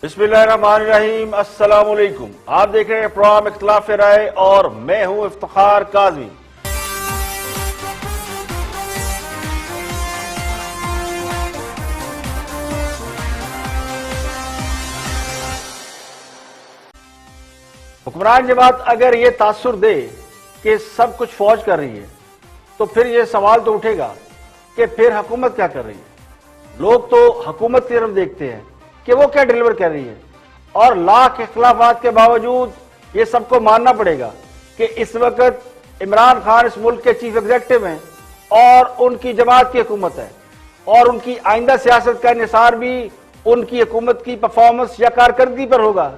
بسم اللہ الرحمن الرحیم، السلام علیکم۔ آپ دیکھ رہے ہیں پروگرام اختلاف رائے اور میں ہوں افتخار کاظمی۔ حکمران جماعت اگر یہ تاثر دے کہ سب کچھ فوج کر رہی ہے تو پھر یہ سوال تو اٹھے گا کہ پھر حکومت کیا کر رہی ہے۔ لوگ تو حکومت کی طرف دیکھتے ہیں کہ وہ کیا ڈیلیور کر رہی ہے، اور لاکھ اختلافات کے باوجود یہ سب کو ماننا پڑے گا کہ اس وقت عمران خان اس ملک کے چیف ایگزیکٹو ہیں اور ان کی جماعت کی حکومت ہے، اور ان کی آئندہ سیاست کا انحصار بھی ان کی حکومت کی پرفارمنس یا کارکردگی پر ہوگا۔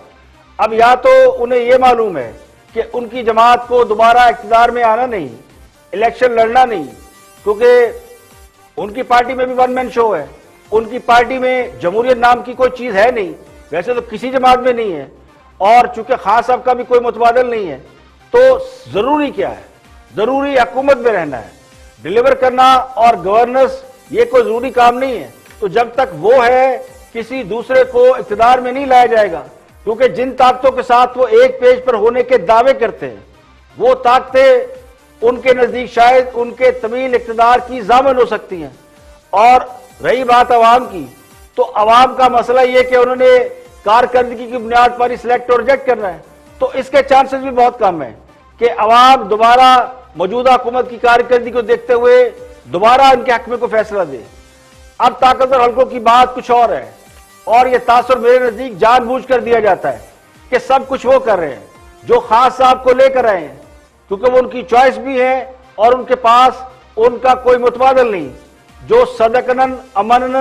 اب یا تو انہیں یہ معلوم ہے کہ ان کی جماعت کو دوبارہ اقتدار میں آنا نہیں، الیکشن لڑنا نہیں، کیونکہ ان کی پارٹی میں بھی ون مین شو ہے، ان کی پارٹی میں جمہوریت نام کی کوئی چیز ہے نہیں، ویسے تو کسی جماعت میں نہیں ہے، اور چونکہ خان صاحب کا بھی کوئی متبادل نہیں ہے، تو ضروری کیا ہے؟ ضروری حکومت میں رہنا ہے، ڈیلیور کرنا اور گورننس یہ کوئی ضروری کام نہیں ہے۔ تو جب تک وہ ہے کسی دوسرے کو اقتدار میں نہیں لایا جائے گا، کیونکہ جن طاقتوں کے ساتھ وہ ایک پیج پر ہونے کے دعوے کرتے ہیں وہ طاقتیں ان کے نزدیک شاید ان کے طویل اقتدار کی ضامن ہو سکتی ہیں۔ اور رہی بات عوام کی، تو عوام کا مسئلہ یہ کہ انہوں نے کارکردگی کی بنیاد پر سلیکٹ اور ریجیکٹ کرنا ہے، تو اس کے چانسز بھی بہت کم ہیں کہ عوام دوبارہ موجودہ حکومت کی کارکردگی کو دیکھتے ہوئے دوبارہ ان کے حق میں کوئی فیصلہ دے۔ اب طاقتور حلقوں کی بات کچھ اور ہے، اور یہ تاثر میرے نزدیک جان بوجھ کر دیا جاتا ہے کہ سب کچھ وہ کر رہے ہیں جو خان صاحب کو لے کر آئے ہیں، کیونکہ وہ ان کی چوائس بھی ہے اور ان کے پاس ان کا کوئی متبادل نہیں جو صدقنن امنن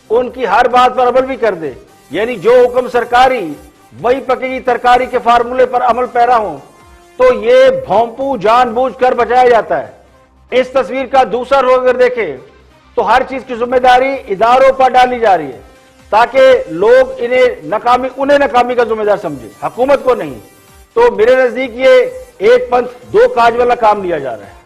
ان کی ہر بات پر عمل بھی کر دے، یعنی جو حکم سرکاری وہی پکے گی ترکاری کے فارمولے پر عمل پیرا ہوں، تو یہ بھونپو جان بوجھ کر بچایا جاتا ہے۔ اس تصویر کا دوسرا رخ اگر دیکھیں تو ہر چیز کی ذمہ داری اداروں پر ڈالی جا رہی ہے تاکہ لوگ انہیں ناکامی کا ذمہ دار سمجھیں، حکومت کو نہیں۔ تو میرے نزدیک یہ ایک پنتھ دو کاج والا کام لیا جا رہا ہے۔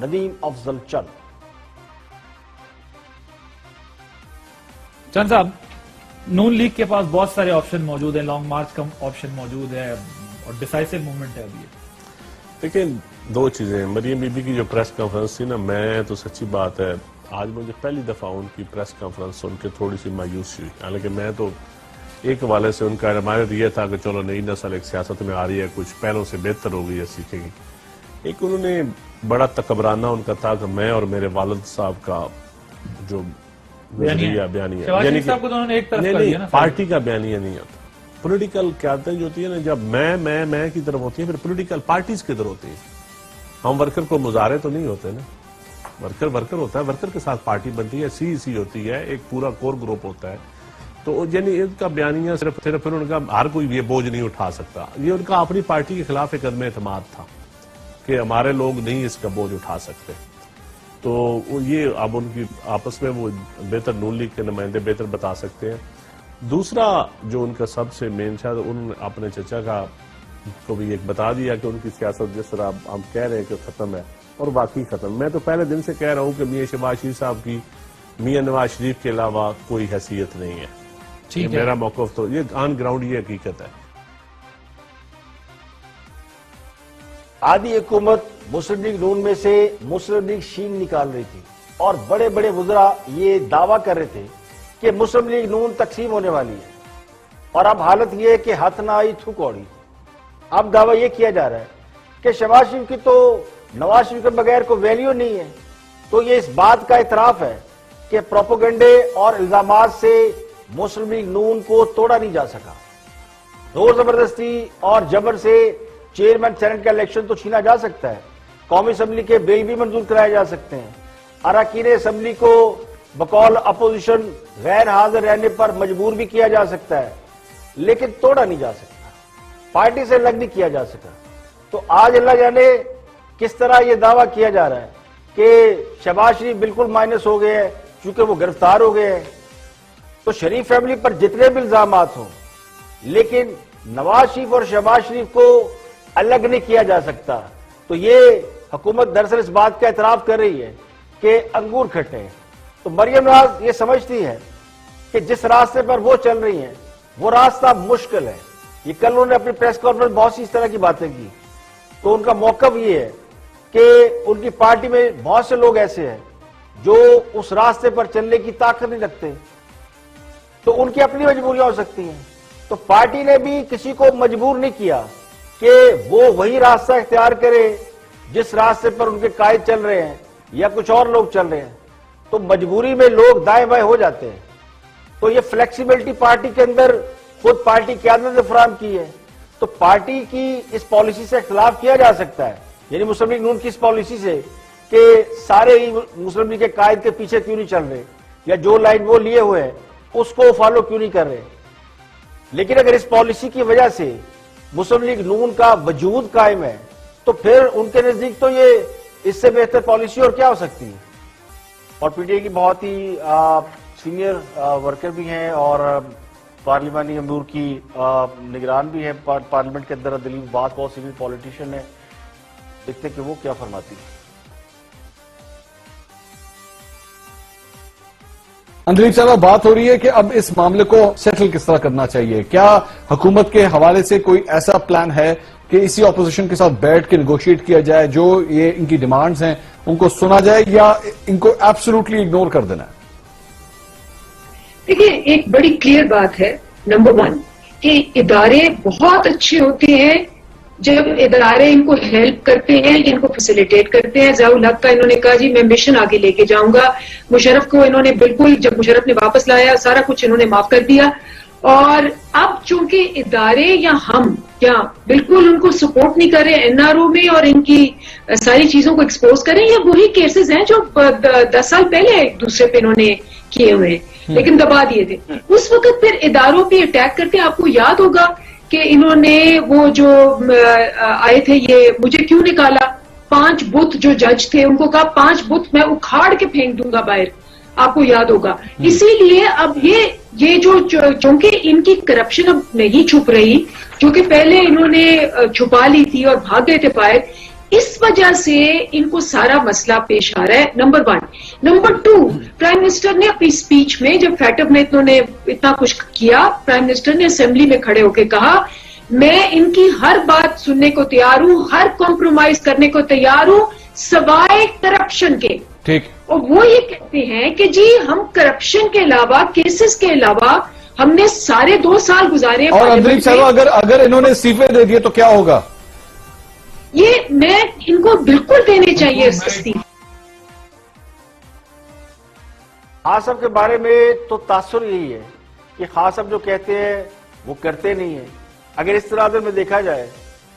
ندیم افضل چند صاحب، نون لیگ کے پاس بہت سارے آپشن موجود ہیں، لانگ مارچ کا آپشن موجود ہے اور ڈیسائسو موومنٹ ہے ابھی۔ دیکھیں، دو چیزیں، مریم بی بی کی جو پریس کانفرنس تھی نا، میں تو سچی بات ہے آج مجھے پہلی دفعہ ان کی پریس کانفرنس سن کے تھوڑی سی مایوس ہوئی، حالانکہ میں تو ایک حوالے سے ان کا ہمارے یہ تھا کہ چلو نئی نسل ایک سیاست میں آ رہی ہے، کچھ پہلوں سے بہتر ہو گئی ہے، سیکھے گی۔ ایک انہوں نے بڑا تکبرانہ ان کا تھا کہ میں اور میرے والد صاحب کا جو نظریہ بیانیہ، یعنی کہ پارٹی کا بیانیہ نہیں ہوتا، پولیٹیکل قیادتیں جو ہوتی ہے نا، جب میں کی طرف ہوتی ہیں، پھر پولیٹیکل پارٹیز کی طرف ہوتی ہیں۔ ہم ورکر کو مظاہرے تو نہیں ہوتے نا، ورکر ہوتا ہے، ورکر کے ساتھ پارٹی بنتی ہے، سی ہوتی ہے، ایک پورا کور گروپ ہوتا ہے۔ تو یعنی ان کا بیانیہ صرف ان کا ہر کوئی یہ بوجھ نہیں اٹھا سکتا، یہ ان کا اپنی پارٹی کے خلاف ایک عدم اعتماد تھا کہ ہمارے لوگ نہیں اس کا بوجھ اٹھا سکتے۔ تو یہ اب ان کی آپس میں وہ بہتر نون لیگ کے نمائندے بہتر بتا سکتے ہیں۔ دوسرا جو ان کا سب سے مین شاید انہوں نے اپنے چچا کا کو بھی ایک بتا دیا کہ ان کی سیاست جس طرح ہم کہہ رہے ہیں کہ ختم ہے، اور واقعی ختم۔ میں تو پہلے دن سے کہہ رہا ہوں کہ میاں شہباز شریف صاحب کی میاں نواز شریف کے علاوہ کوئی حیثیت نہیں ہے، میرا موقف تو یہ آن گراؤنڈ یہ حقیقت ہے۔ آدھی حکومت مسلم لیگ نون میں سے مسلم لیگ شین نکال رہی تھی، اور بڑے بڑے وزراء یہ دعویٰ کر رہے تھے کہ مسلم لیگ نون تقسیم ہونے والی ہے، اور اب حالت یہ ہے کہ ہاتھ نہ آئی تھو کوڑی۔ اب دعویٰ یہ کیا جا رہا ہے کہ شہباز شریف کی تو نواز شریف کے بغیر کوئی ویلیو نہیں ہے۔ تو یہ اس بات کا اعتراف ہے کہ پروپیگنڈے اور الزامات سے مسلم لیگ نون کو توڑا نہیں جا سکا۔ زور زبردستی اور جبر سے چیئرمین سینٹ کا الیکشن تو چھینا جا سکتا ہے، قومی اسمبلی کے بل بھی منظور کرائے جا سکتے ہیں، اراکین اسمبلی کو بقول اپوزیشن غیر حاضر رہنے پر مجبور بھی کیا جا سکتا ہے، لیکن توڑا نہیں جا سکتا، پارٹی سے الگ نہیں کیا جا سکا۔ تو آج اللہ جانے کس طرح یہ دعویٰ کیا جا رہا ہے کہ شہباز شریف بالکل مائنس ہو گئے ہیں چونکہ وہ گرفتار ہو گئے ہیں۔ تو شریف فیملی پر جتنے بھی الزامات ہوں، لیکن نواز شریف اور شہباز شریف کو الگ نہیں کیا جا سکتا. تو یہ حکومت دراصل اس بات کا اعتراف کر رہی ہے کہ انگور کھٹے ہیں. تو مریم نواز یہ سمجھتی ہے کہ جس راستے پر وہ چل رہی ہیں وہ راستہ مشکل ہے. یہ کل انہوں نے اپنی پریس کانفرنس بہت سی اس طرح کی باتیں کی. تو ان کا موقف یہ ہے کہ ان کی پارٹی میں بہت سے لوگ ایسے ہیں جو اس راستے پر چلنے کی طاقت نہیں رکھتے, تو ان کی اپنی مجبوریاں ہو سکتی ہیں. تو پارٹی نے بھی کسی کو مجبور نہیں کیا کہ وہ وہی راستہ اختیار کرے جس راستے پر ان کے قائد چل رہے ہیں یا کچھ اور لوگ چل رہے ہیں. تو مجبوری میں لوگ دائیں بائیں ہو جاتے ہیں. تو یہ فلیکسیبلٹی پارٹی کے اندر خود پارٹی قیادت نے فراہم کی ہے. تو پارٹی کی اس پالیسی سے اختلاف کیا جا سکتا ہے, یعنی مسلم لیگ نون کی اس پالیسی سے کہ سارے ہی مسلم لیگ کے قائد کے پیچھے کیوں نہیں چل رہے, یا جو لائن وہ لیے ہوئے ہیں اس کو فالو کیوں نہیں کر رہے. لیکن اگر اس پالیسی کی وجہ سے مسلم لیگ نون کا وجود قائم ہے تو پھر ان کے نزدیک تو یہ اس سے بہتر پالیسی اور کیا ہو سکتی ہے. اور پی ٹی آئی کی بہت ہی سینئر ورکر بھی ہیں اور پارلیمانی امور کی نگران بھی ہے پارلیمنٹ کے اندر, دلیپ باز بہت سینئر پولیٹیشین ہے. دیکھتے کہ وہ کیا فرماتی ہے. اندلیپ صاحب, بات ہو رہی ہے کہ اب اس معاملے کو سیٹل کس طرح کرنا چاہیے. کیا حکومت کے حوالے سے کوئی ایسا پلان ہے کہ اسی اپوزیشن کے ساتھ بیٹھ کے نیگوشیٹ کیا جائے, جو یہ ان کی ڈیمانڈز ہیں ان کو سنا جائے, یا ان کو ایبسولوٹلی اگنور کر دینا ہے؟ دیکھیے, ایک بڑی کلیئر بات ہے نمبر 1 کہ ادارے بہت اچھے ہوتے ہیں جب ادارے ان کو ہیلپ کرتے ہیں, ان کو فیسیلیٹیٹ کرتے ہیں. ضیاء الحق کا انہوں نے کہا جی میں مشن آگے لے کے جاؤں گا. مشرف کو انہوں نے بالکل, جب مشرف نے واپس لایا سارا کچھ انہوں نے معاف کر دیا. اور اب چونکہ ادارے یا ہم کیا بالکل ان کو سپورٹ نہیں کر رہے این آر او میں اور ان کی ساری چیزوں کو ایکسپوز کریں, یہ وہی کیسز ہیں جو 10 سال پہلے ایک دوسرے پہ انہوں نے کیے ہوئے ہیں لیکن دبا دیے تھے. اس وقت پھر اداروں پہ اٹیک کرتے, آپ کو یاد ہوگا کہ انہوں نے وہ جو آئے تھے, یہ مجھے کیوں نکالا, 5 بت جو جج تھے ان کو کہا 5 بت میں اکھاڑ کے پھینک دوں گا باہر, آپ کو یاد ہوگا. اسی لیے اب یہ جو چونکہ ان کی کرپشن اب نہیں چھپ رہی, جو کہ پہلے انہوں نے چھپا لی تھی اور بھاگ گئے تھے باہر, اس وجہ سے ان کو سارا مسئلہ پیش آ رہا ہے. نمبر 1. نمبر 2, پرائم منسٹر نے اپنی سپیچ میں جب فیٹب میں انہوں نے اتنا کچھ کیا, پرائم منسٹر نے اسمبلی میں کھڑے ہو کے کہا میں ان کی ہر بات سننے کو تیار ہوں, ہر کمپرومائز کرنے کو تیار ہوں سوائے کرپشن کے. ٹھیک. اور وہ یہ کہتے ہیں کہ جی ہم کرپشن کے علاوہ, کیسز کے علاوہ ہم نے سارے 2 سال گزارے. اور اندلیپ صاحب, اگر انہوں نے استعفے دے دیے تو کیا ہوگا؟ یہ میں ان کو بالکل دینے چاہیے استعفے. خان صاحب کے بارے میں تو تاثر یہی ہے کہ خان صاحب جو کہتے ہیں وہ کرتے نہیں ہیں. اگر اس طرح میں دیکھا جائے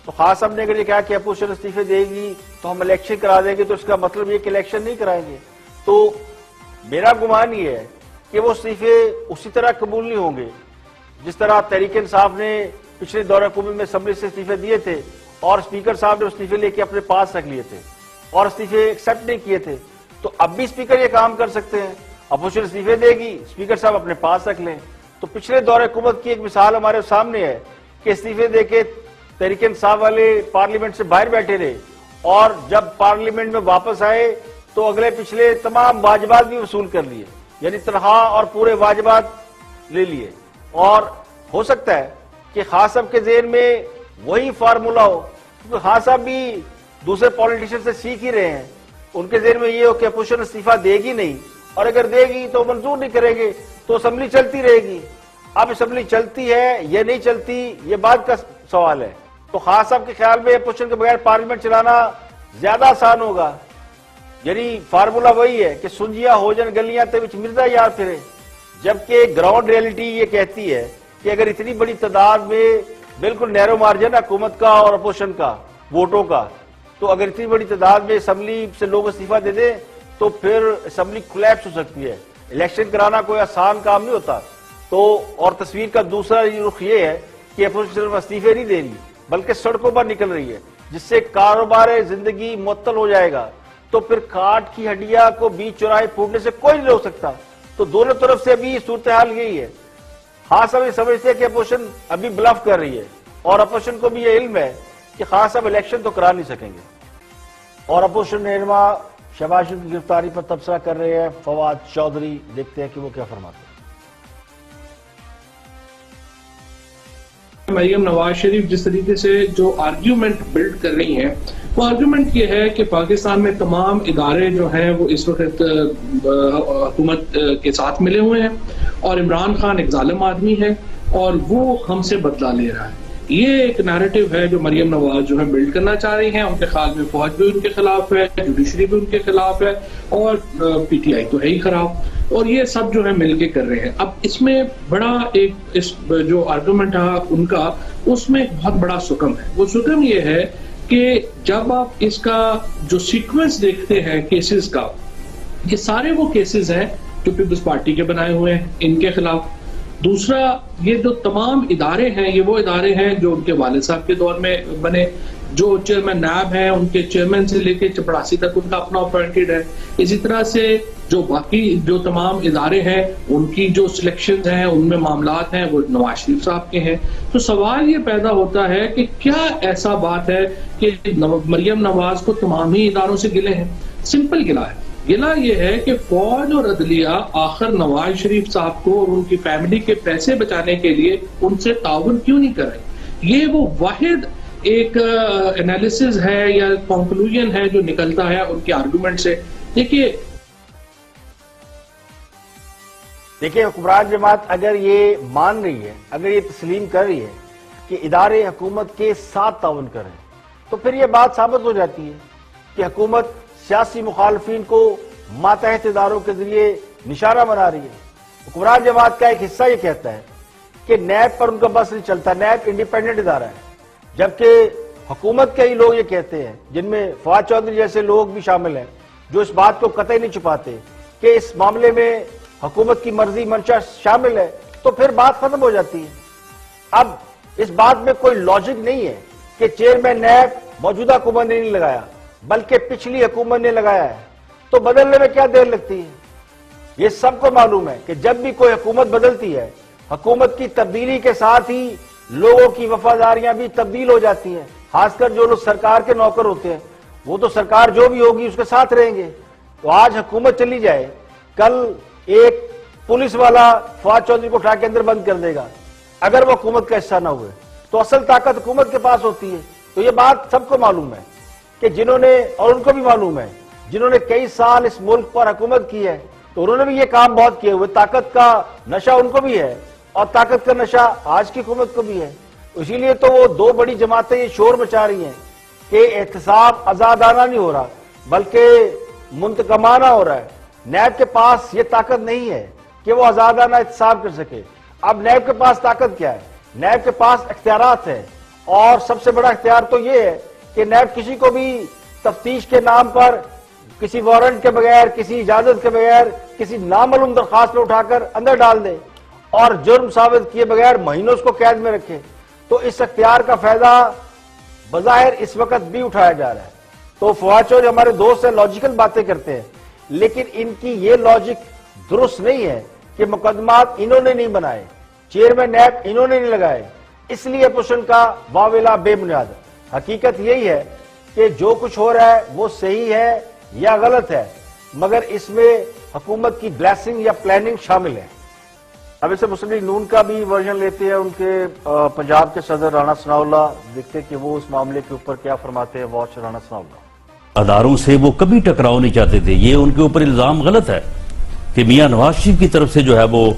تو خان صاحب نے اگر یہ کہا کہ اپوزیشن استعفے دے گی تو ہم الیکشن کرا دیں گے, تو اس کا مطلب یہ کہ الیکشن نہیں کرائیں گے. تو میرا گمان یہ ہے کہ وہ استعفے اسی طرح قبول نہیں ہوں گے جس طرح تحریک انصاف نے پچھلے دور حکومت میں اسمبلی سے استعفے دیے تھے اور اسپیکر صاحب نے استعفے لے کے اپنے پاس رکھ لیے تھے اور استعفے ایکسپٹ نہیں کیے تھے. تو اب بھی اسپیکر یہ کام کر سکتے ہیں, اپوزیشن استعفے دے گی, اسپیکر صاحب اپنے پاس رکھ لیں. تو پچھلے دور حکومت کی ایک مثال ہمارے سامنے ہے کہ استعفے دے کے تحریک انصاف والے پارلیمنٹ سے باہر بیٹھے رہے اور جب پارلیمنٹ میں واپس آئے تو اگلے پچھلے تمام واجبات بھی وصول کر لیے, یعنی تنخواہ اور پورے واجبات لے لیے. اور ہو سکتا ہے کہ خان صاحب کے ذہن میں وہی فارمولا ہو, کیونکہ خان صاحب بھی دوسرے پولیٹیشین سے سیکھ ہی رہے ہیں. ان کے ذہن میں یہ ہو کہ اپوزیشن استعفیٰ دے گی نہیں, اور اگر دے گی تو منظور نہیں کریں گے تو اسمبلی چلتی رہے گی. اب اسمبلی چلتی ہے یا نہیں چلتی یہ بات کا سوال ہے. تو خان صاحب کے خیال میں اپوزیشن کے بغیر پارلیمنٹ چلانا زیادہ آسان ہوگا. یعنی فارمولا وہی ہے کہ سنجیا ہو جن گلیاں تے وچ مرزا یار پھرے, جبکہ گراؤنڈ ریئلٹی یہ کہتی ہے کہ اگر اتنی بڑی تعداد میں بالکل نیرو مارجن ہے حکومت کا اور اپوزیشن کا ووٹوں کا, تو اگر اتنی بڑی تعداد میں اسمبلی سے لوگ استعفیٰ دے دیں تو پھر اسمبلی کولیپس ہو سکتی ہے. الیکشن کرانا کوئی آسان کام نہیں ہوتا. تو اور تصویر کا دوسرا رخ یہ ہے کہ اپوزیشن صرف استعفے نہیں دے رہی بلکہ سڑکوں پر نکل رہی ہے, جس سے کاروبار زندگی معطل ہو جائے گا. تو پھر کاٹ کی ہڈیا کو بیچ چوراہے پھوٹنے سے کوئی نہیں روک سکتا. تو دونوں طرف سے ابھی صورتحال یہی ہے. خاص ہم یہ سمجھتے ہیں کہ اپوزیشن ابھی بلف کر رہی ہے اور اپوزیشن کو بھی یہ علم ہے کہ خاص صاحب الیکشن تو کرا نہیں سکیں گے. اور اپوزیشن رہنما شہباز شریف کی گرفتاری پر تبصرہ کر رہے ہیں فواد چودھری. دیکھتے ہیں کہ وہ کیا فرماتے ہیں. مریم نواز شریف جس طریقے سے جو آرگیومنٹ بلڈ کر رہی ہیں وہ آرگیومنٹ یہ ہے کہ پاکستان میں تمام ادارے جو ہیں وہ اس وقت حکومت کے ساتھ ملے ہوئے ہیں اور عمران خان ایک ظالم آدمی ہے اور وہ ہم سے بدلہ لے رہا ہے. یہ ایک نیریٹو ہے جو مریم نواز جو ہے بلڈ کرنا چاہ رہی ہیں. ان کے خیال میں فوج بھی ان کے خلاف ہے, جوڈیشری بھی ان کے خلاف ہے اور پی ٹی آئی تو ہے ہی خراب, اور یہ سب جو ہے مل کے کر رہے ہیں. اب اس میں بڑا ایک جو آرگومنٹ ہے ان کا, اس میں بہت بڑا سکم ہے. وہ سکم یہ ہے کہ جب آپ اس کا جو سیکوینس دیکھتے ہیں کیسز کا, یہ سارے وہ کیسز ہیں جو پیپلز پارٹی کے بنائے ہوئے ہیں ان کے خلاف. دوسرا, یہ جو تمام ادارے ہیں یہ وہ ادارے ہیں جو ان کے والد صاحب کے دور میں بنے. جو چیئرمین نیب ہیں ان کے چیئرمین سے لے کے چپڑاسی تک ان کا اپنا اپوائنٹڈ ہے. اسی طرح سے جو باقی جو تمام ادارے ہیں ان کی جو سلیکشنز ہیں ان میں معاملات ہیں وہ نواز شریف صاحب کے ہیں. تو سوال یہ پیدا ہوتا ہے کہ کیا ایسا بات ہے کہ مریم نواز کو تمام ہی اداروں سے گلے ہیں؟ سمپل گلا ہے. گلا یہ ہے کہ فوج اور عدلیہ آخر نواز شریف صاحب کو اور ان کی فیملی کے پیسے بچانے کے لیے ان سے تعاون کیوں نہیں کر رہے؟ یہ وہ واحد ایک انالیسز ہے یا کنکلوژن ہے جو نکلتا ہے ان کے آرگومنٹ سے. دیکھیے حکمران جماعت اگر یہ مان رہی ہے, اگر یہ تسلیم کر رہی ہے کہ ادارے حکومت کے ساتھ تعاون کریں, تو پھر یہ بات ثابت ہو جاتی ہے کہ حکومت سیاسی مخالفین کو ماتحت اداروں کے ذریعے نشانہ بنا رہی ہے. حکمران جماعت کا ایک حصہ یہ کہتا ہے کہ نیب پر ان کا بس نہیں چلتا, نیب انڈیپینڈنٹ ادارہ ہے, جبکہ حکومت کے ہی لوگ یہ کہتے ہیں, جن میں فواد چودھری جیسے لوگ بھی شامل ہیں, جو اس بات کو قطعی نہیں چھپاتے کہ اس معاملے میں حکومت کی مرضی منشا شامل ہے. تو پھر بات ختم ہو جاتی ہے. اب اس بات میں کوئی لاجک نہیں ہے کہ چیئرمین نیب موجودہ حکومت نے نہیں لگایا بلکہ پچھلی حکومت نے لگایا ہے, تو بدلنے میں کیا دیر لگتی ہے؟ یہ سب کو معلوم ہے کہ جب بھی کوئی حکومت بدلتی ہے, حکومت کی تبدیلی کے ساتھ ہی لوگوں کی وفاداریاں بھی تبدیل ہو جاتی ہیں. خاص کر جو لوگ سرکار کے نوکر ہوتے ہیں وہ تو سرکار جو بھی ہوگی اس کے ساتھ رہیں گے. تو آج حکومت چلی جائے, کل ایک پولیس والا فواد چودھری کو اٹھا کے اندر بند کر دے گا. اگر وہ حکومت کا حصہ نہ ہوئے تو اصل طاقت حکومت کے پاس ہوتی ہے. تو یہ بات سب کو معلوم ہے کہ جنہوں نے, اور ان کو بھی معلوم ہے جنہوں نے کئی سال اس ملک پر حکومت کی ہے, تو انہوں نے بھی یہ کام بہت کیے ہوئے. طاقت کا نشہ ان کو بھی ہے اور طاقت کا نشہ آج کی حکومت کو بھی ہے. اسی لیے تو وہ دو بڑی جماعتیں یہ شور مچا رہی ہیں کہ احتساب آزادانہ نہیں ہو رہا بلکہ منتقمانہ ہو رہا ہے. نیب کے پاس یہ طاقت نہیں ہے کہ وہ آزادانہ احتساب کر سکے. اب نیب کے پاس طاقت کیا ہے؟ نیب کے پاس اختیارات ہیں, اور سب سے بڑا اختیار تو یہ ہے کہ نیب کسی کو بھی تفتیش کے نام پر کسی وارنٹ کے بغیر, کسی اجازت کے بغیر, کسی نامعلوم درخواست میں اٹھا کر اندر ڈال دے اور جرم ثابت کیے بغیر مہینوں اس کو قید میں رکھے. تو اس اختیار کا فائدہ بظاہر اس وقت بھی اٹھایا جا رہا ہے. تو فواد چودھری ہمارے دوست ہیں, لاجیکل باتیں کرتے ہیں, لیکن ان کی یہ لاجک درست نہیں ہے کہ مقدمات انہوں نے نہیں بنائے, چیئرمین نیب انہوں نے نہیں لگائے, اس لیے اپوزیشن کا واویلا بے بنیاد ہے. حقیقت یہی ہے کہ جو کچھ ہو رہا ہے وہ صحیح ہے یا غلط ہے, مگر اس میں حکومت کی بلیسنگ یا پلاننگ شامل ہے. اب اسے مسلم لیگ نون کا بھی ورژن لیتے ہیں ان کے پنجاب کے صدر رانا ثناء اللہ. دیکھتے کہ وہ اس معاملے کے اوپر کیا فرماتے ہیں. واچ رانا ثناء اللہ. اداروں سے وہ کبھی ٹکراؤ نہیں چاہتے تھے. یہ ان کے اوپر الزام غلط ہے کہ میاں نواز شریف کی طرف سے جو ہے وہ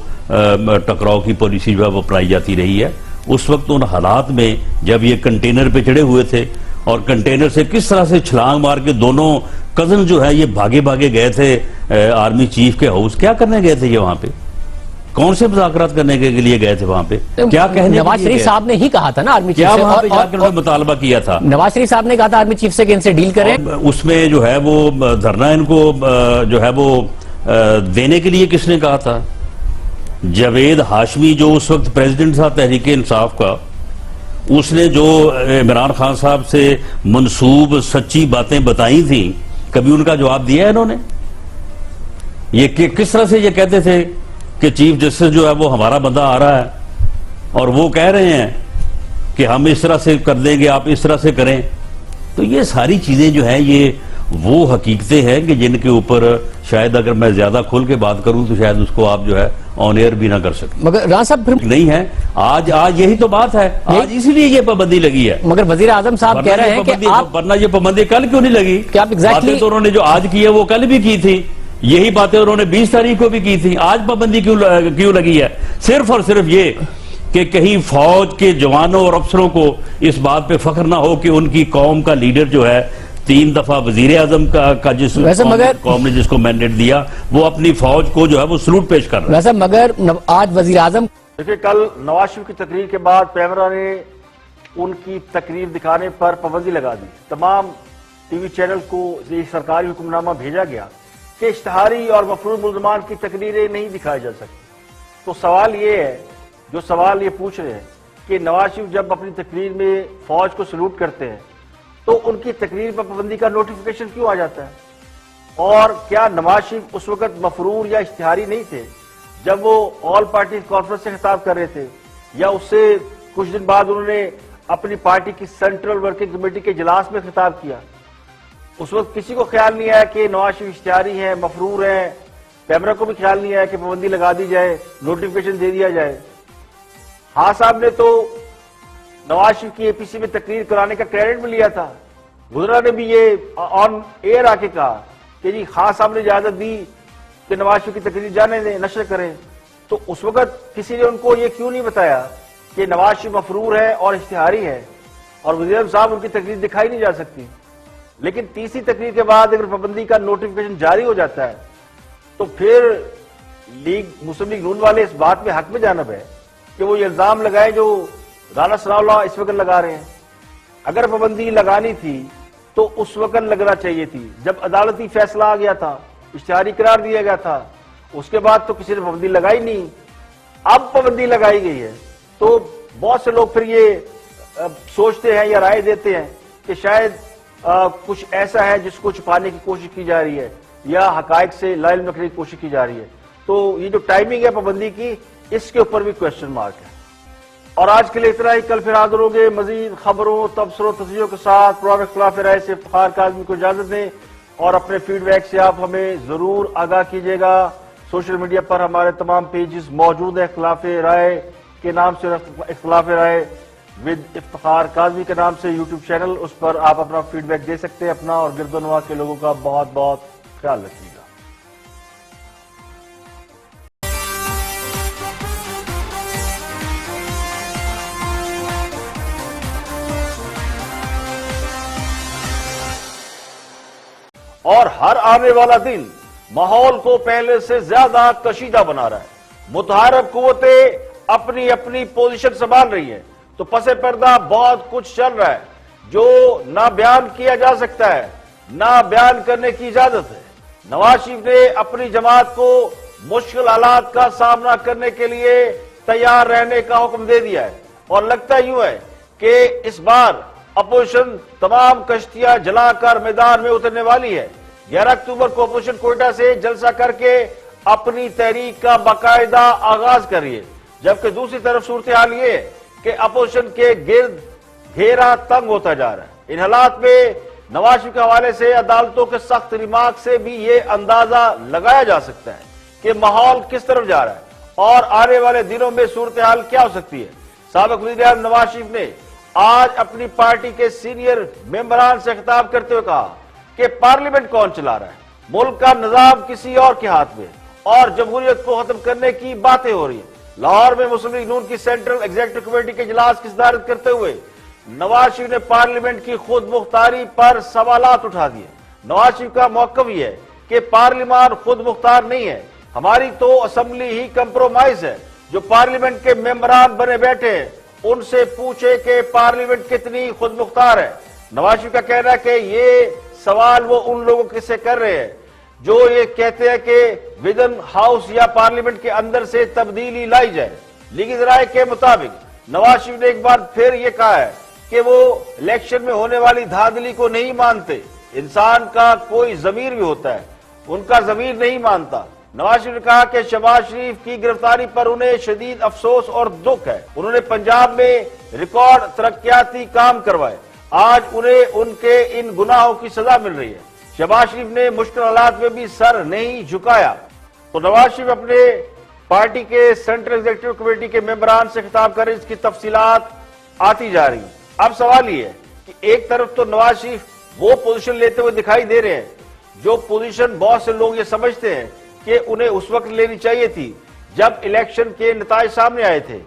ٹکراؤ کی پالیسی جو ہے وہ اپنائی جاتی رہی ہے. اس وقت ان حالات میں جب یہ کنٹینر پہ چڑھے ہوئے تھے اور کنٹینر سے کس طرح سے چھلانگ مار کے دونوں کزن جو ہے یہ بھاگے بھاگے گئے تھے آرمی چیف کے ہاؤس. کیا کرنے گئے تھے یہ وہاں پہ؟ کون سے مذاکرات کرنے کے لیے گئے تھے وہاں پہ؟ کیا کہنے نواز شریف صاحب نے ہی کہا تھا نا آرمی چیف سے, وہاں پہ جا کے انہوں نے مطالبہ کیا تھا. نواز شریف صاحب نے کہا تھا آرمی چیف سے کہ ان سے ڈیل کریں. اس میں جو ہے وہ دھرنا ان کو جو ہے وہ دینے کے لیے کس نے کہا تھا؟ جاوید ہاشمی جو اس وقت پریزیڈنٹ تھا تحریک انصاف کا, اس نے جو عمران خان صاحب سے منسوب سچی باتیں بتائی تھیں, کبھی ان کا جواب دیا ہے انہوں نے؟ یہ کس طرح سے یہ کہتے تھے کہ چیف جسٹس جو ہے وہ ہمارا بندہ آ رہا ہے, اور وہ کہہ رہے ہیں کہ ہم اس طرح سے کر دیں گے، آپ اس طرح سے کریں. تو یہ ساری چیزیں جو ہیں یہ وہ حقیقتیں ہیں کہ جن کے اوپر شاید اگر میں زیادہ کھول کے بات کروں تو شاید اس کو آپ جو ہے آن ایئر بھی نہ کر سکیں. مگر رانا صاحب پھر نہیں ہے آج یہی تو بات ہے. آج اسی لیے یہ پابندی لگی ہے. مگر وزیر اعظم صاحب کہہ رہے ہیں کہ آپ ورنہ یہ پابندی کل کیوں نہیں لگی؟ کہ آپ exactly باتیں تو انہوں نے جو آج کی ہے وہ کل بھی کی تھی. یہی باتیں انہوں نے 20 تاریخ کو بھی کی تھی. آج پابندی کیوں لگی ہے؟ صرف اور صرف یہ کہ کہیں فوج کے جوانوں اور افسروں کو اس بات پہ فخر نہ ہو کہ ان کی قوم کا لیڈر جو ہے 3 دفعہ وزیر اعظم کا جس قوم نے جس کو مینڈیٹ دیا وہ اپنی فوج کو جو ہے وہ سلوٹ پیش کر رہا ہے. ویسے مگر آج وزیر اعظم دیکھیں کل نواز شریف کی تقریر کے بعد پیمرا نے ان کی تقریر دکھانے پر پابندی لگا دی. تمام ٹی وی چینل کو یہ سرکاری حکم نامہ بھیجا گیا کہ اشتہاری اور مفروض ملزمان کی تقریریں نہیں دکھائی جا سکتی. تو سوال یہ ہے، جو سوال یہ پوچھ رہے ہیں کہ نواز شریف جب اپنی تقریر میں فوج کو سلوٹ کرتے ہیں تو ان کی تقریر پر پابندی کا نوٹیفیکیشن کیوں آ جاتا ہے؟ اور کیا نواز شریف اس وقت مفرور یا اشتہاری نہیں تھے جب وہ آل پارٹی کانفرنس سے خطاب کر رہے تھے، یا اس سے کچھ دن بعد انہوں نے اپنی پارٹی کی سینٹرل ورکنگ کمیٹی کے اجلاس میں خطاب کیا؟ اس وقت کسی کو خیال نہیں آیا کہ نواز شریف اشتہاری ہیں، مفرور ہیں. پیمرا کو بھی خیال نہیں آیا کہ پابندی لگا دی جائے، نوٹیفیکیشن دے دیا جائے. ہاں صاحب نے تو نواز شریف کی اے پی سی میں تقریر کرانے کا کریڈٹ بھی لیا تھا. وزراء نے بھی یہ آن ایئر آ کے کہا کہ جی خان صاحب نے اجازت دی کہ نواز شریف کی تقریر جانے دیں، نشر کریں. تو اس وقت کسی نے ان کو یہ کیوں نہیں بتایا کہ نواز شریف مفرور ہے اور اشتہاری ہے اور وزیر اعظم صاحب ان کی تقریر دکھائی نہیں جا سکتی؟ لیکن تیسری تقریر کے بعد اگر پابندی کا نوٹیفیکیشن جاری ہو جاتا ہے تو پھر مسلم لیگ نون والے اس بات میں حق میں جانب ہے کہ وہ یہ الزام لگائے جو رانا ثناء اللہ اس وقت لگا رہے ہیں. اگر پابندی لگانی تھی تو اس وقت لگنا چاہیے تھی جب عدالتی فیصلہ آ گیا تھا، اشتہاری قرار دیا گیا تھا. اس کے بعد تو کسی نے پابندی لگائی نہیں. اب پابندی لگائی گئی ہے تو بہت سے لوگ پھر یہ سوچتے ہیں یا رائے دیتے ہیں کہ شاید کچھ ایسا ہے جس کو چھپانے کی کوشش کی جا رہی ہے یا حقائق سے لا علم رکھنے کی کوشش کی جا رہی ہے. تو یہ جو ٹائمنگ ہے پابندی کی، اس کے اوپر بھی کوشچن مارک ہے. اور آج کے لیے اتنا ہی. کل پھر حاضر ہوں گے مزید خبروں، تبصروں، تجزیوں کے ساتھ. پروگرام اختلاف رائے سے افتخار کاظمی کو اجازت دیں اور اپنے فیڈ بیک سے آپ ہمیں ضرور آگاہ کیجیے گا. سوشل میڈیا پر ہمارے تمام پیجز موجود ہیں اختلاف رائے کے نام سے، اختلاف رائے ود افتخار کاظمی کے نام سے یوٹیوب چینل، اس پر آپ اپنا فیڈ بیک دے سکتے ہیں. اپنا اور گرد و نواح کے لوگوں کا بہت بہت خیال رکھیے گا. اور ہر آنے والا دن ماحول کو پہلے سے زیادہ کشیدہ بنا رہا ہے. متحرک قوتیں اپنی اپنی پوزیشن سنبھال رہی ہیں تو پس پردہ بہت کچھ چل رہا ہے جو نہ بیان کیا جا سکتا ہے نہ بیان کرنے کی اجازت ہے. نواز شریف نے اپنی جماعت کو مشکل حالات کا سامنا کرنے کے لیے تیار رہنے کا حکم دے دیا ہے اور لگتا یوں ہے کہ اس بار اپوزیشن تمام کشتیاں جلا کر میدان میں اترنے والی ہے. 11 اکتوبر کو اپوزیشن کوئٹہ سے جلسہ کر کے اپنی تحریک کا باقاعدہ آغاز کر رہی ہے، جبکہ دوسری طرف صورتحال یہ ہے کہ اپوزیشن کے گرد گھیرا تنگ ہوتا جا رہا ہے. ان حالات میں نواز شریف کے حوالے سے عدالتوں کے سخت ریمارک سے بھی یہ اندازہ لگایا جا سکتا ہے کہ ماحول کس طرف جا رہا ہے اور آنے والے دنوں میں صورتحال کیا ہو سکتی ہے. سابق وزیر اعظم نواز شریف نے آج اپنی پارٹی کے سینئر ممبران سے خطاب کرتے ہوئے کہا کہ پارلیمنٹ کون چلا رہا ہے، ملک کا نظام کسی اور کے ہاتھ میں اور جمہوریت کو ختم کرنے کی باتیں ہو رہی ہیں. لاہور میں مسلم لیگ نون کی سینٹرل ایگزیکٹو کمیٹی کے اجلاس کی صدارت کرتے ہوئے نواز شریف نے پارلیمنٹ کی خود مختاری پر سوالات اٹھا دیے. نواز شریف کا موقف یہ ہے کہ پارلیمان خود مختار نہیں ہے، ہماری تو اسمبلی ہی کمپرومائز ہے. جو پارلیمنٹ کے ممبران بنے بیٹھے ہیں ان سے پوچھے کہ پارلیمنٹ کتنی خود مختار ہے. نواز شریف کا کہنا ہے کہ یہ سوال وہ ان لوگوں سے کر رہے ہیں جو یہ کہتے ہیں کہ ودن ہاؤس یا پارلیمنٹ کے اندر سے تبدیلی لائی جائے. لیگی ذرائع کے مطابق نواز شریف نے ایک بار پھر یہ کہا ہے کہ وہ الیکشن میں ہونے والی دھاندلی کو نہیں مانتے. انسان کا کوئی ضمیر بھی ہوتا ہے، ان کا ضمیر نہیں مانتا. نواز شریف نے کہا کہ شہباز شریف کی گرفتاری پر انہیں شدید افسوس اور دکھ ہے. انہوں نے پنجاب میں ریکارڈ ترقیاتی کام کروائے. آج انہیں ان کے ان گناہوں کی سزا مل رہی ہے. شہباز شریف نے مشکل حالات میں بھی سر نہیں جھکایا. تو نواز شریف اپنے پارٹی کے سینٹرل ایگزیکٹو کمیٹی کے ممبران سے خطاب کر اس کی تفصیلات آتی جا رہی ہیں. اب سوال یہ ہے کہ ایک طرف تو نواز شریف وہ پوزیشن لیتے ہوئے دکھائی دے رہے ہیں جو پوزیشن بہت سے لوگ یہ سمجھتے ہیں کہ انہیں اس وقت لینی چاہیے تھی جب الیکشن کے نتائج سامنے آئے تھے.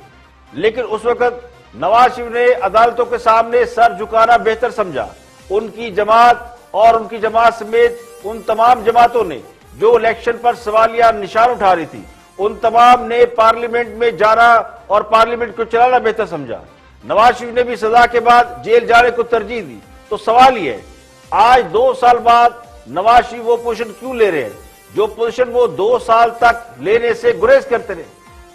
لیکن اس وقت نواز شریف نے عدالتوں کے سامنے سر جھکانا بہتر سمجھا. ان کی جماعت اور ان کی جماعت سمیت ان تمام جماعتوں نے جو الیکشن پر سوالیہ نشان اٹھا رہی تھی ان تمام نے پارلیمنٹ میں جانا اور پارلیمنٹ کو چلانا بہتر سمجھا. نواز شریف نے بھی سزا کے بعد جیل جانے کو ترجیح دی. تو سوال یہ ہے آج 2 سال بعد نواز شریف وہ پوزیشن کیوں لے رہے ہیں جو پوزیشن وہ 2 سال تک لینے سے گریز کرتے رہے؟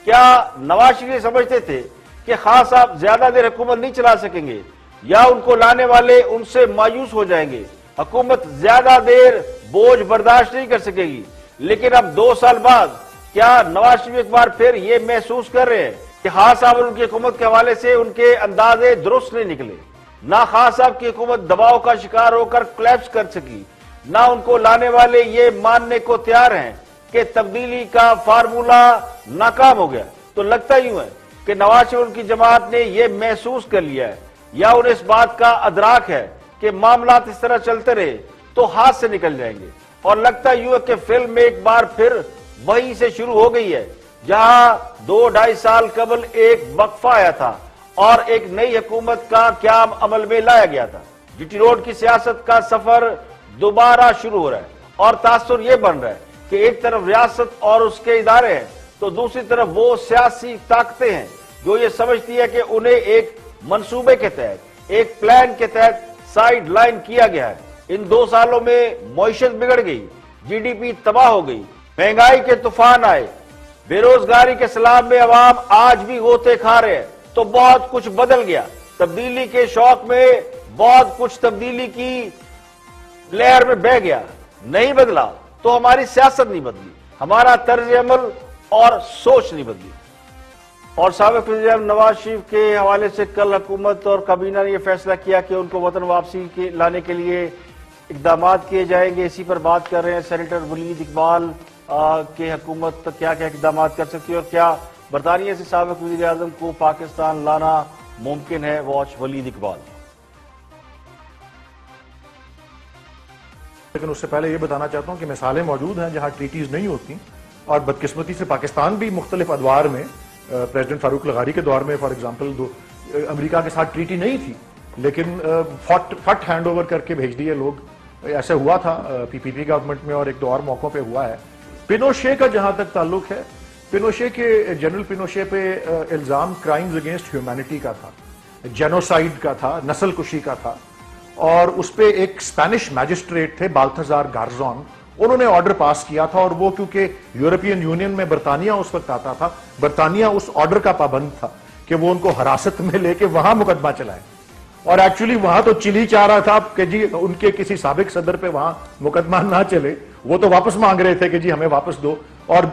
کیا نواز شریف یہ سمجھتے تھے کہ خان صاحب زیادہ دیر حکومت نہیں چلا سکیں گے یا ان کو لانے والے ان سے مایوس ہو جائیں گے، حکومت زیادہ دیر بوجھ برداشت نہیں کر سکے گی؟ لیکن اب 2 سال بعد کیا نواز شریف ایک بار پھر یہ محسوس کر رہے ہیں کہ خان صاحب اور ان کی حکومت کے حوالے سے ان کے اندازے درست نہیں نکلے؟ نہ خان صاحب کی حکومت دباؤ کا شکار ہو کر کلیپس کر سکی، نہ ان کو لانے والے یہ ماننے کو تیار ہیں کہ تبدیلی کا فارمولہ ناکام ہو گیا. تو لگتا یوں ہے کہ نواز شریف ان کی جماعت نے یہ محسوس کر لیا ہے یا انہیں اس بات کا ادراک ہے کہ معاملات اس طرح چلتے رہے تو ہاتھ سے نکل جائیں گے. اور لگتا یوں ہے کہ فلم ایک بار پھر وہیں سے شروع ہو گئی ہے جہاں 2-2.5 سال قبل ایک وقفہ آیا تھا اور ایک نئی حکومت کا قیام عمل میں لایا گیا تھا. جی ٹی روڈ کی سیاست کا سفر دوبارہ شروع ہو رہا ہے اور تاثر یہ بن رہا ہے کہ ایک طرف ریاست اور اس کے ادارے ہیں تو دوسری طرف وہ سیاسی طاقتیں ہیں جو یہ سمجھتی ہے کہ انہیں ایک منصوبے کے تحت ایک پلان کے تحت سائیڈ لائن کیا گیا ہے. ان 2 سالوں میں معیشت بگڑ گئی، جی ڈی پی تباہ ہو گئی، مہنگائی کے طوفان آئے، بے روزگاری کے سلام میں عوام آج بھی غوطے کھا رہے ہیں. تو بہت کچھ بدل گیا. تبدیلی کے شوق میں بہت کچھ تبدیلی کی لہر میں بہ گیا. نہیں بدلا تو ہماری سیاست نہیں بدلی، ہمارا طرز عمل اور سوچ نہیں بدلی. اور سابق وزیر اعظم نواز شریف کے حوالے سے کل حکومت اور کابینہ نے یہ فیصلہ کیا کہ ان کو وطن واپسی لانے کے لیے اقدامات کیے جائیں گے. اسی پر بات کر رہے ہیں سینیٹر ولید اقبال کہ حکومت کیا کیا اقدامات کر سکتی ہے اور کیا برطانیہ سے سابق وزیر اعظم کو پاکستان لانا ممکن ہے. واچ ولید اقبال. لیکن اس سے پہلے یہ بتانا چاہتا ہوں کہ مثالیں موجود ہیں جہاں ٹریٹیز نہیں ہوتی اور بدقسمتی سے پاکستان بھی مختلف ادوار میں پریزیڈنٹ فاروق لغاری کے دور میں فار ایگزامپل امریکہ کے ساتھ ٹریٹی نہیں تھی لیکن فٹ ہینڈ اوور کر کے بھیج دیے لوگ. ایسے ہوا تھا پی پی پی گورنمنٹ میں اور ایک دو اور موقعوں پہ ہوا ہے. پینوشے کا جہاں تک تعلق ہے، پینوشے کے جنرل پینوشے پہ الزام کرائمز اگینسٹ ہیومینٹی کا تھا، جینوسائیڈ کا تھا، نسل کشی کا تھا. اور اس پہ ایک اسپینش میجسٹریٹ تھے بالتھازار گارزون، انہوں نے آرڈر پاس کیا تھا اور وہ کیونکہ یورپین یونین میں برطانیہ اس وقت آتا تھا، برطانیہ اس آرڈر کا پابند تھا کہ وہ ان کو حراست میں لے کے وہاں مقدمہ چلائے. اور ایکچولی وہاں تو چلی چاہ رہا تھا کہ جی ان کے کسی سابق صدر پہ وہاں مقدمہ نہ چلے، وہ تو واپس مانگ رہے تھے کہ جی ہمیں واپس دو. اور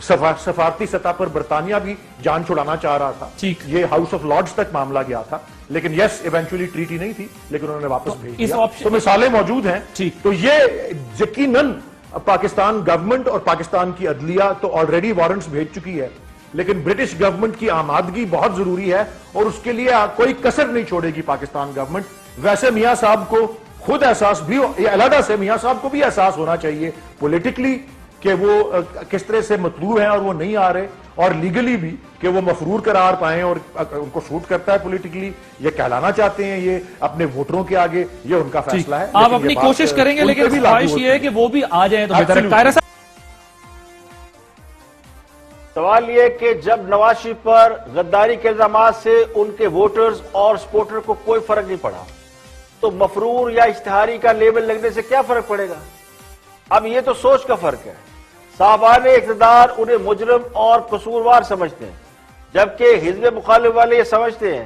سفارتی سطح پر برطانیہ بھی جان چھڑانا چاہ رہا تھا. یہ ہاؤس آف لارڈز تک معاملہ گیا تھا لیکن یس ایونچولی ٹریٹی نہیں تھی لیکن انہوں نے واپس بھیج دیا. تو مثالیں موجود ہیں. تو یہ یقیناً پاکستان گورنمنٹ اور پاکستان کی عدلیہ تو آلریڈی وارنٹس بھیج چکی ہے لیکن برٹش گورنمنٹ کی آمادگی بہت ضروری ہے اور اس کے لیے کوئی کسر نہیں چھوڑے گی پاکستان گورنمنٹ. ویسے میاں صاحب کو خود احساس بھی علیحدہ سے میاں صاحب کو بھی احساس ہونا چاہیے پولیٹیکلی کہ وہ کس طرح سے مطلوب ہیں اور وہ نہیں آ رہے، اور لیگلی بھی کہ وہ مفرور قرار پائیں اور ان کو سوٹ کرتا ہے پولیٹیکلی، یہ کہلانا چاہتے ہیں یہ اپنے ووٹروں کے آگے، یہ ان کا فیصلہ ہے. آپ اپنی کوشش کریں گے لیکن خواہش یہ ہے کہ وہ بھی آ جائیں تو بہتر ہے. سوال یہ کہ جب نواز شریف پر غداری کے الزامات سے ان کے ووٹرز اور سپورٹر کو کوئی فرق نہیں پڑا تو مفرور یا اشتہاری کا لیبل لگنے سے کیا فرق پڑے گا؟ اب یہ تو سوچ کا فرق ہے. صاحبان اقتدار انہیں مجرم اور قصوروار سمجھتے ہیں جبکہ حزب مخالف والے یہ سمجھتے ہیں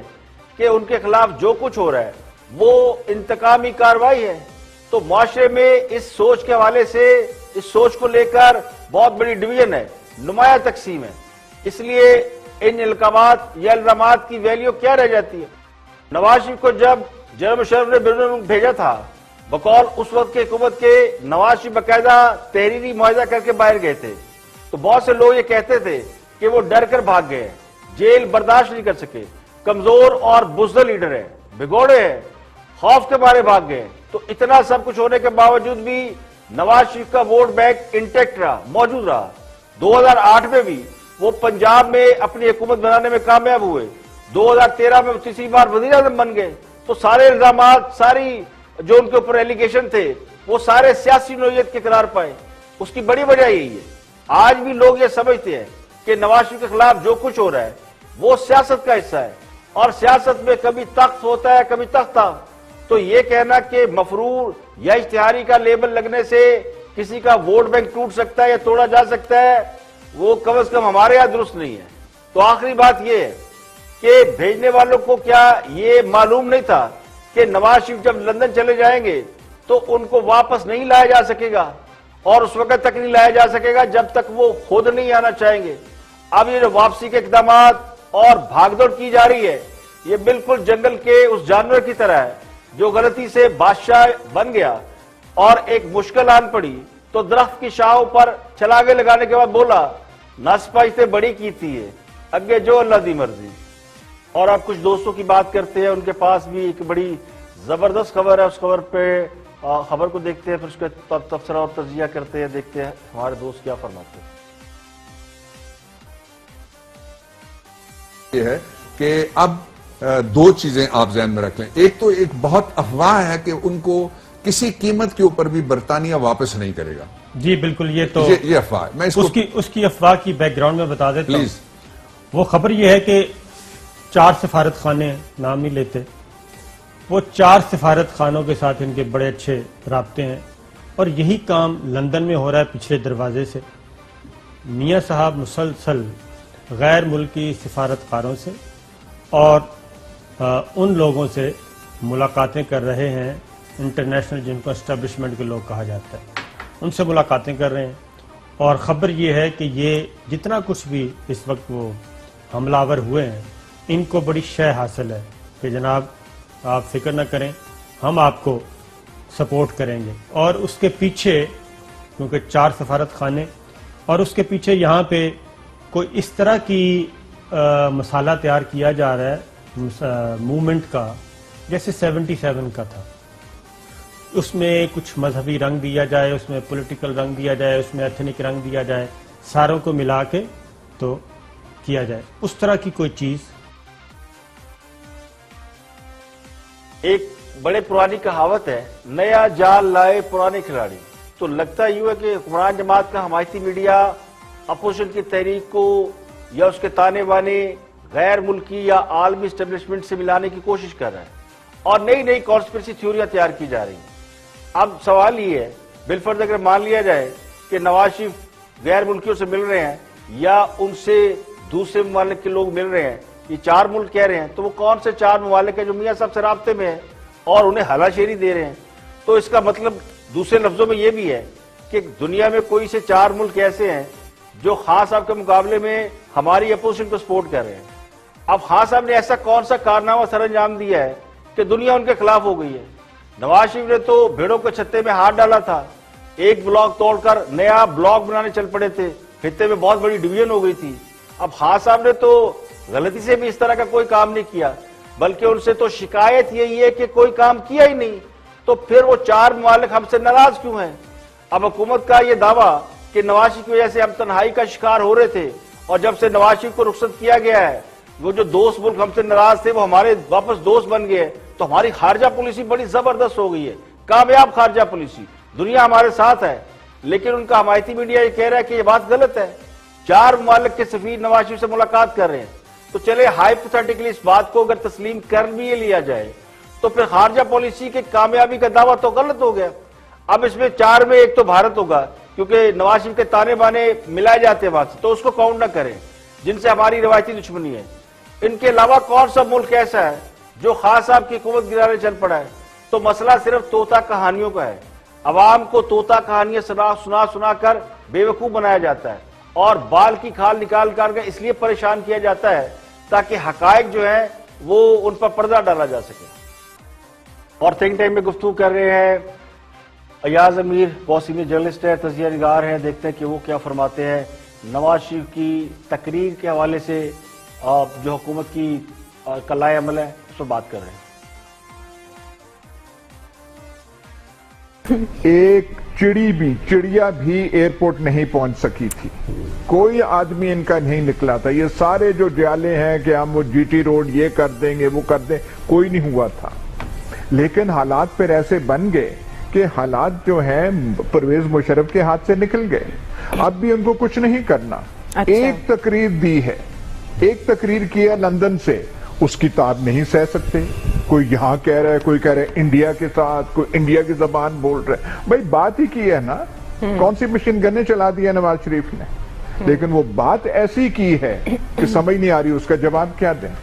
کہ ان کے خلاف جو کچھ ہو رہا ہے وہ انتقامی کارروائی ہے. تو معاشرے میں اس سوچ کے حوالے سے، اس سوچ کو لے کر بہت بڑی ڈویژن ہے, نمایاں تقسیم ہے. اس لیے ان القامات یا الزامات کی ویلیو کیا رہ جاتی ہے؟ نواز شریف کو جب جنرل مشرف نے بیرون ملک بھیجا تھا, بقول اس وقت کے حکومت کے نواز شریف باقاعدہ تحریری معاہدہ کر کے باہر گئے تھے, تو بہت سے لوگ یہ کہتے تھے کہ وہ ڈر کر بھاگ گئے, جیل برداشت نہیں کر سکے, کمزور اور بزدل لیڈر ہیں, بگوڑے ہیں, خوف کے مارے بھاگ گئے. تو اتنا سب کچھ ہونے کے باوجود بھی نواز شریف کا ووٹ بینک انٹیکٹ رہا, موجود رہا. 2008 میں بھی وہ پنجاب میں اپنی حکومت بنانے میں کامیاب ہوئے, 2013 میں تیسری بار وزیر اعظم بن گئے. تو سارے الزامات, ساری جو ان کے اوپر ایلیگیشن تھے, وہ سارے سیاسی نوعیت کے قرار پائے. اس کی بڑی وجہ یہی ہے, آج بھی لوگ یہ سمجھتے ہیں کہ نواز شریف کے خلاف جو کچھ ہو رہا ہے وہ سیاست کا حصہ ہے, اور سیاست میں کبھی تخت ہوتا ہے کبھی تختہ. تو یہ کہنا کہ مفرور یا اشتہاری کا لیبل لگنے سے کسی کا ووٹ بینک ٹوٹ سکتا ہے یا توڑا جا سکتا ہے, وہ کم از کم ہمارے یہاں درست نہیں ہے. تو آخری بات یہ ہے کہ بھیجنے والوں کو کیا یہ معلوم نہیں تھا کہ نواز شریف جب لندن چلے جائیں گے تو ان کو واپس نہیں لایا جا سکے گا, اور اس وقت تک نہیں لایا جا سکے گا جب تک وہ خود نہیں آنا چاہیں گے. اب یہ جو واپسی کے اقدامات اور بھاگ دوڑ کی جا رہی ہے, یہ بالکل جنگل کے اس جانور کی طرح ہے جو غلطی سے بادشاہ بن گیا اور ایک مشکل آن پڑی تو درخت کی شاخوں پر چھلاگے لگانے کے بعد بولا نسپائی سے بڑی کی تھی ہے, اگے جو اللہ دی مرضی. اور آپ کچھ دوستوں کی بات کرتے ہیں, ان کے پاس بھی ایک بڑی زبردست خبر ہے, اس خبر پہ خبر کو دیکھتے ہیں, پھر اس کا تبصرہ اور تجزیہ کرتے ہیں, دیکھتے ہیں ہمارے دوست کیا فرماتے ہیں. یہ ہے کہ اب دو چیزیں آپ ذہن میں رکھ لیں. ایک تو ایک بہت افواہ ہے کہ ان کو کسی قیمت کے اوپر بھی برطانیہ واپس نہیں کرے گا. جی بالکل, یہ تو یہ افواہ ہے. میں اس کی افواہ کی بیک گراؤنڈ میں بتا دیتا ہوں. پلیز. وہ خبر یہ ہے کہ 4 سفارت خانے, نام نہیں لیتے, وہ 4 سفارت خانوں کے ساتھ ان کے بڑے اچھے رابطے ہیں, اور یہی کام لندن میں ہو رہا ہے پچھلے دروازے سے. میاں صاحب مسلسل غیر ملکی سفارتکاروں سے اور ان لوگوں سے ملاقاتیں کر رہے ہیں, انٹرنیشنل جن کو اسٹیبلشمنٹ کے لوگ کہا جاتا ہے, ان سے ملاقاتیں کر رہے ہیں. اور خبر یہ ہے کہ یہ جتنا کچھ بھی اس وقت وہ حملہ آور ہوئے ہیں, ان کو بڑی شے حاصل ہے کہ جناب آپ فکر نہ کریں, ہم آپ کو سپورٹ کریں گے. اور اس کے پیچھے کیونکہ 4 سفارت خانے, اور اس کے پیچھے یہاں پہ کوئی اس طرح کی مسالہ تیار کیا جا رہا ہے موومنٹ کا جیسے 77 کا تھا. اس میں کچھ مذہبی رنگ دیا جائے, اس میں پولیٹیکل رنگ دیا جائے, اس میں ایتھنک رنگ دیا جائے, ساروں کو ملا کے تو کیا جائے, اس طرح کی کوئی چیز. ایک بڑے پرانی کہاوت ہے, نیا جال لائے پرانے کھلاڑی. تو لگتا یوں ہے کہ حکمران جماعت کا حمایتی میڈیا اپوزیشن کی تحریک کو یا اس کے تانے بانے غیر ملکی یا عالمی اسٹیبلشمنٹ سے ملانے کی کوشش کر رہا ہے, اور نئی نئی کانسپریسی تھیوریاں تیار کی جا رہی ہیں. اب سوال یہ ہے, بالفرض اگر مان لیا جائے کہ نواز شریف غیر ملکیوں سے مل رہے ہیں یا ان سے دوسرے ممالک کے لوگ مل رہے ہیں, یہ 4 ملک کہہ رہے ہیں, تو وہ کون سے 4 ممالک ہیں جو میاں صاحب سے رابطے میں ہیں اور انہیں ہلا شیری دے رہے ہیں؟ تو اس کا مطلب دوسرے لفظوں میں یہ بھی ہے کہ دنیا میں کوئی سے 4 ملک ایسے ہیں جو خان صاحب کے مقابلے میں ہماری اپوزیشن کو سپورٹ کر رہے ہیں. اب خان صاحب نے ایسا کون سا کارنامہ سر انجام دیا ہے کہ دنیا ان کے خلاف ہو گئی ہے؟ نواز شریف نے تو بھیڑوں کے چھتے میں ہاتھ ڈالا تھا, ایک بلاک توڑ کر نیا بلاک بنانے چل پڑے تھے, خطے میں بہت بڑی ڈویژن ہو گئی تھی. اب خان صاحب نے تو غلطی سے بھی اس طرح کا کوئی کام نہیں کیا, بلکہ ان سے تو شکایت یہی ہے کہ کوئی کام کیا ہی نہیں. تو پھر وہ 4 ممالک ہم سے ناراض کیوں ہیں؟ اب حکومت کا یہ دعویٰ کہ نواز شریف کی وجہ سے ہم تنہائی کا شکار ہو رہے تھے, اور جب سے نواز شریف کو رخصت کیا گیا ہے وہ جو دوست ملک ہم سے ناراض تھے وہ ہمارے واپس دوست بن گئے, تو ہماری خارجہ پالیسی بڑی زبردست ہو گئی ہے, کامیاب خارجہ پالیسی, دنیا ہمارے ساتھ ہے. لیکن ان کا حمایتی میڈیا یہ کہہ رہا ہے کہ یہ بات غلط ہے. 4 ممالک کے سفیر نواز شریف سے ملاقات کر رہے ہیں, تو چلے ہائپوتھیٹیکلی اس بات کو اگر تسلیم کر بھی لیا جائے تو پھر خارجہ پالیسی کی کامیابی کا دعویٰ تو غلط ہو گیا. اب اس میں 4 میں ایک تو بھارت ہوگا, کیونکہ نواز شریف کے تانے بانے ملائے جاتے ہیں وہاں سے, تو اس کو کاؤنٹ نہ کریں, جن سے ہماری روایتی دشمنی ہے. ان کے علاوہ کون سا ملک ایسا ہے جو خان صاحب کی حکومت گرانے چل پڑا ہے؟ تو مسئلہ صرف طوطا کہانیوں کا ہے. عوام کو طوطا کہانیاں سنا کر بیوقوف بنایا جاتا ہے اور بال کی کھال نکال کر اس لیے پریشان کیا جاتا ہے تاکہ حقائق جو ہیں وہ ان پر پردہ ڈالا جا سکے. اور تھنک ٹینک میں گفتگو کر رہے ہیں ایاز امیر، بہت سینئر جرنلسٹ ہے، تجزیہ نگار ہیں. دیکھتے ہیں کہ وہ کیا فرماتے ہیں نواز شریف کی تقریر کے حوالے سے جو حکومت کی کا لائے عمل ہے اس پر بات کر رہے ہیں. ایک چڑیا بھی ایئرپورٹ نہیں پہنچ سکی تھی، کوئی آدمی ان کا نہیں نکلا تھا. یہ سارے جو جعلے ہیں کہ ہم وہ جی ٹی روڈ یہ کر دیں گے وہ کر دیں، کوئی نہیں ہوا تھا. لیکن حالات پھر ایسے بن گئے کہ حالات جو ہیں پرویز مشرف کے ہاتھ سے نکل گئے. اب بھی ان کو کچھ نہیں کرنا. ایک تقریر دی ہے، ایک تقریر کی ہے لندن سے، اس کی تو آپ نہیں سہ سکتے. کوئی یہاں کہہ رہا ہے، کوئی کہہ رہا ہے انڈیا کے ساتھ، کوئی انڈیا کی زبان بول رہا ہے. بھائی بات ہی کی ہے نا، کون سی مشین گنیں چلا دیا نواز شریف نے، لیکن وہ بات ایسی کی ہے کہ سمجھ نہیں آ رہی اس کا جواب کیا دیں.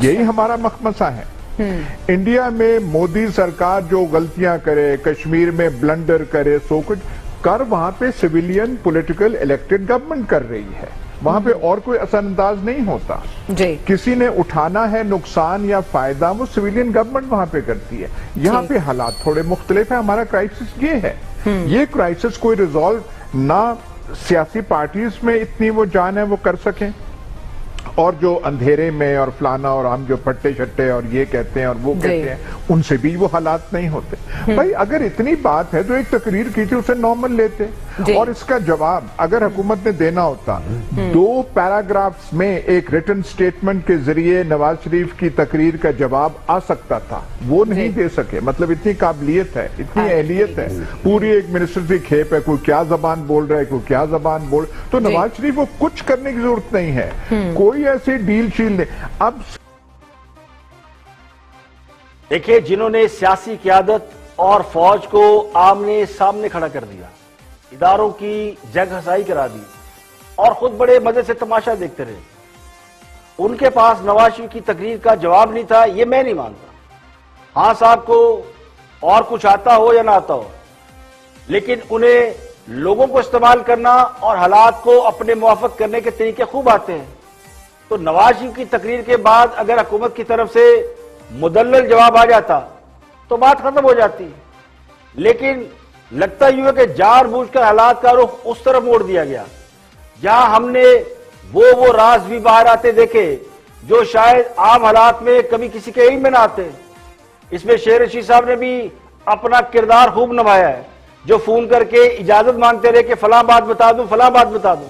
یہی ہمارا مخمصہ ہے. انڈیا میں مودی سرکار جو غلطیاں کرے، کشمیر میں بلنڈر کرے، سو کچھ کر، وہاں پہ سویلین پولیٹیکل الیکٹڈ گورنمنٹ کر رہی ہے. وہاں پہ اور کوئی اثر انداز نہیں ہوتا. کسی نے اٹھانا ہے نقصان یا فائدہ، وہ سویلین گورنمنٹ وہاں پہ کرتی ہے. یہاں پہ حالات تھوڑے مختلف ہیں. ہمارا کرائسس یہ ہے، یہ کرائسس کوئی ریزالو نہ سیاسی پارٹیز میں اتنی وہ جان ہے وہ کر سکیں، اور جو اندھیرے میں اور فلانا اور ہم جو پٹے شٹے اور یہ کہتے ہیں اور وہ کہتے ہیں ان سے بھی وہ حالات نہیں ہوتے. بھائی اگر اتنی بات ہے تو ایک تقریر کی تھی، اسے نارمل لیتے. اور اس کا جواب اگر حکومت نے دینا ہوتا 2 پیراگرافز میں ایک ریٹن سٹیٹمنٹ کے ذریعے نواز شریف کی تقریر کا جواب آ سکتا تھا، وہ نہیں دے سکے. مطلب اتنی قابلیت ہے، اتنی اہلیت ہے، پوری ایک منسٹر کی کھیپ ہے، کوئی کیا زبان بول رہا ہے، کوئی کیا زبان بول. تو نواز شریف کو کچھ کرنے کی ضرورت نہیں ہے، کوئی ایسے ڈیل شیل نہیں. اب دیکھیں جنہوں نے سیاسی قیادت اور فوج کو آمنے سامنے کھڑا کر دیا، اداروں کی جنگ ہسائی کرا دی اور خود بڑے مزے سے تماشا دیکھتے رہے، ان کے پاس نواز شریف کی تقریر کا جواب نہیں تھا. یہ میں نہیں مانتا. ہاں صاحب کو اور کچھ آتا ہو یا نہ آتا ہو، لیکن انہیں لوگوں کو استعمال کرنا اور حالات کو اپنے موافق کرنے کے طریقے خوب آتے ہیں. تو نواز شریف کی تقریر کے بعد اگر حکومت کی طرف سے مدلل جواب آ جاتا تو بات ختم ہو جاتی. لیکن لگتا یوں ہے کہ جان بوجھ کر حالات کا رخ اس طرف موڑ دیا گیا جہاں ہم نے وہ راز بھی باہر آتے دیکھے جو شاید عام حالات میں کبھی کسی کے علم میں نہ آتے. اس میں شیر رشید صاحب نے بھی اپنا کردار خوب نبھایا ہے، جو فون کر کے اجازت مانگتے رہے کہ فلاں بات بتا دوں، فلاں بات بتا دوں.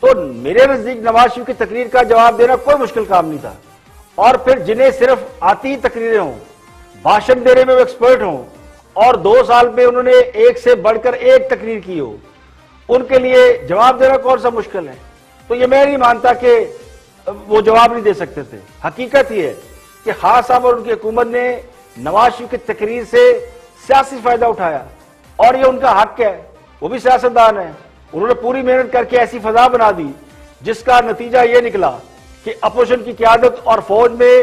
تو میرے نزدیک نواز شریف کی تقریر کا جواب دینا کوئی مشکل کام نہیں تھا. اور پھر جنہیں صرف آتی تقریریں ہوں، بھاشن دینے میں وہ ایکسپرٹ ہوں اور 2 سال میں انہوں نے ایک سے بڑھ کر ایک تقریر کی ہو، ان کے لیے جواب دینا کون سا مشکل ہے. تو یہ میں نہیں مانتا کہ وہ جواب نہیں دے سکتے تھے. حقیقت یہ ہے کہ خان صاحب اور ان کی حکومت نے نواز شریف کی تقریر سے سیاسی فائدہ اٹھایا اور یہ ان کا حق ہے. وہ بھی سیاستدان ہیں، انہوں نے پوری محنت کر کے ایسی فضا بنا دی جس کا نتیجہ یہ نکلا کہ اپوزیشن کی قیادت اور فوج میں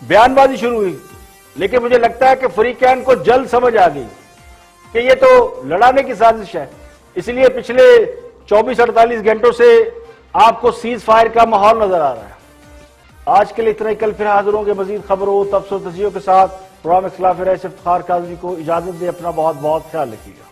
بیان بازی شروع ہوئی. لیکن مجھے لگتا ہے کہ فریقین کو جلد سمجھ آ گئی کہ یہ تو لڑانے کی سازش ہے. اس لیے پچھلے 24-48 گھنٹوں سے آپ کو سیز فائر کا ماحول نظر آ رہا ہے. آج کے لیے اتنا ہی. کل پھر حاضر ہوں گے مزید خبروں، تبصروں، تجزیوں کے ساتھ. پروگرام اختلاف رائے سے افتخار قادری کو اجازت دے. اپنا بہت بہت خیال رکھیے گا.